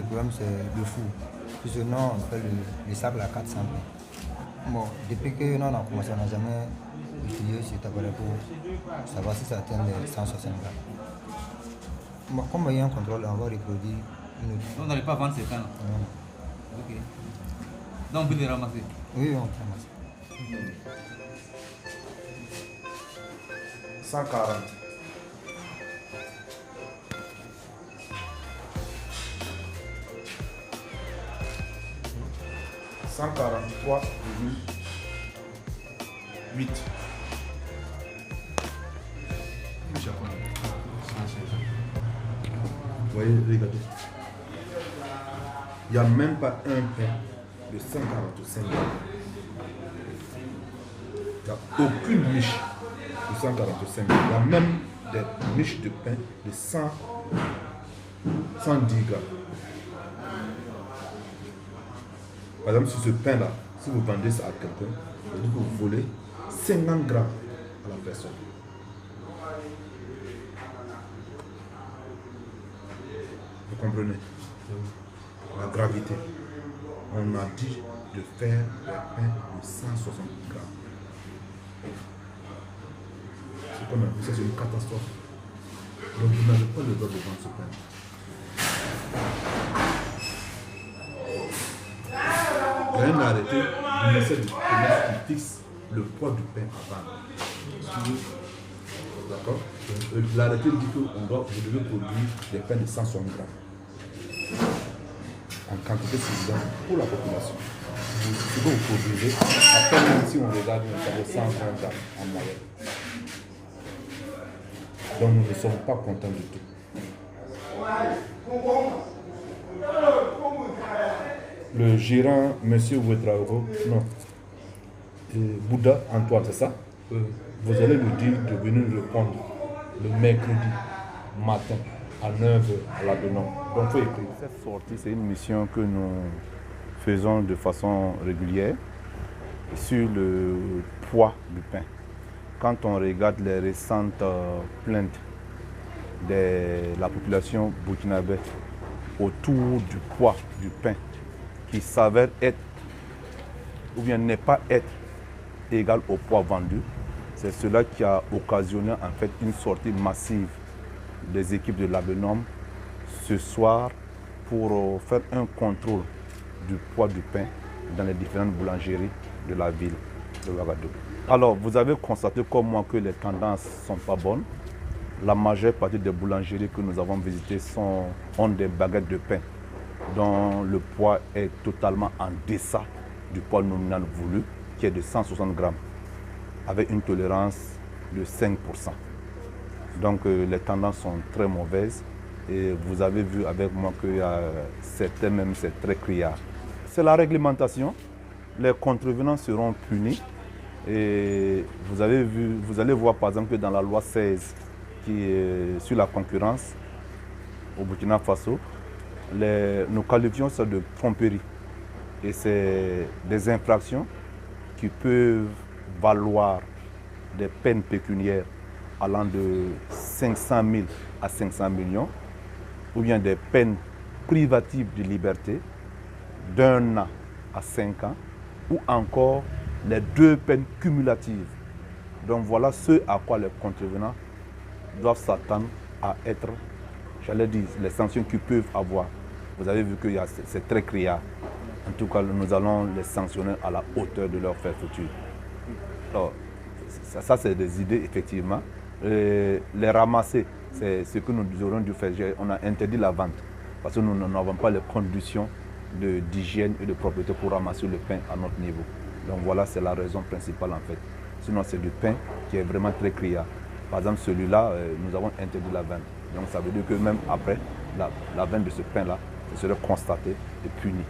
problème, c'est le four. Puisque nous, on fait le sable à 400 pains. Bon, depuis que nous on a commencé, on n'a jamais utilisé cet appareil pour savoir si ça atteint les 160 grammes. Bon, comme il y a un contrôle, on va reproduire une autre. Donc, vous n'allez pas vendre ces pains-là? Non. Ok. Donc, on peut les ramasser? Oui, on peut ramasser. 140. 143,8. Vous voyez, regardez. Il n'y a même pas un pain de 145 grammes. Il n'y a aucune miche de 145 grammes. Il y a même des miches de pain de 110 grammes. Par exemple, sur ce pain-là, si vous vendez ça à quelqu'un, vous dites que vous volez 50 grammes à la personne. Vous comprenez? La gravité. On a dit de faire des pains de 160 grammes. C'est comme ça, c'est une catastrophe. Donc vous n'avez pas le droit de vendre ce pain. Il y a un arrêté du ministère du Commerce qui fixe le poids du pain à vendre. D'accord? L'arrêté dit que vous devez produire des pains de 160 grammes en quantité suffisante pour la population. Ce que vous produisez, après même si on regarde, ça vaut 120 grammes en moyenne. Donc nous ne sommes pas contents du tout. Le gérant, M. Ouedraogo, non, Bouddha Antoine, c'est ça? Vous allez lui dire de venir répondre le mercredi matin à 9h à la Benon. Donc il faut écrire. Cette sortie, c'est une mission que nous faisons de façon régulière sur le poids du pain. Quand on regarde les récentes plaintes de la population burkinabé autour du poids du pain, qui s'avère être, ou bien ne pas être égal au poids vendu, c'est cela qui a occasionné en fait une sortie massive des équipes de l'Abenom ce soir pour faire un contrôle du poids du pain dans les différentes boulangeries de la ville de Ouagadougou. Alors, vous avez constaté comme moi que les tendances ne sont pas bonnes. La majeure partie des boulangeries que nous avons visitées ont des baguettes de pain dont le poids est totalement en deçà du poids nominal voulu, qui est de 160 grammes, avec une tolérance de 5%. Donc les tendances sont très mauvaises et vous avez vu avec moi qu'il y a certains même, c'est très criard. C'est la réglementation, les contrevenants seront punis et vous allez voir par exemple que dans la loi 16 qui est sur la concurrence au Burkina Faso, nous qualifions ça de tromperie. Et c'est des infractions qui peuvent valoir des peines pécuniaires allant de 500 000 à 500 millions, ou bien des peines privatives de liberté d'1 an à 5 ans, ou encore les 2 peines cumulatives. Donc voilà ce à quoi les contrevenants doivent s'attendre à être, j'allais dire, les sanctions qu'ils peuvent avoir. Vous avez vu que c'est très criard. En tout cas, nous allons les sanctionner à la hauteur de leur fermeture. Alors, ça c'est des idées, effectivement. Les ramasser, c'est ce que nous aurions dû faire. On a interdit la vente parce que nous n'avons pas les conditions d'hygiène et de propreté pour ramasser le pain à notre niveau. Donc voilà, c'est la raison principale en fait. Sinon, c'est du pain qui est vraiment très criard. Par exemple, celui-là, nous avons interdit la vente. Donc ça veut dire que même après, la vente de ce pain-là, ce serait constaté et puni.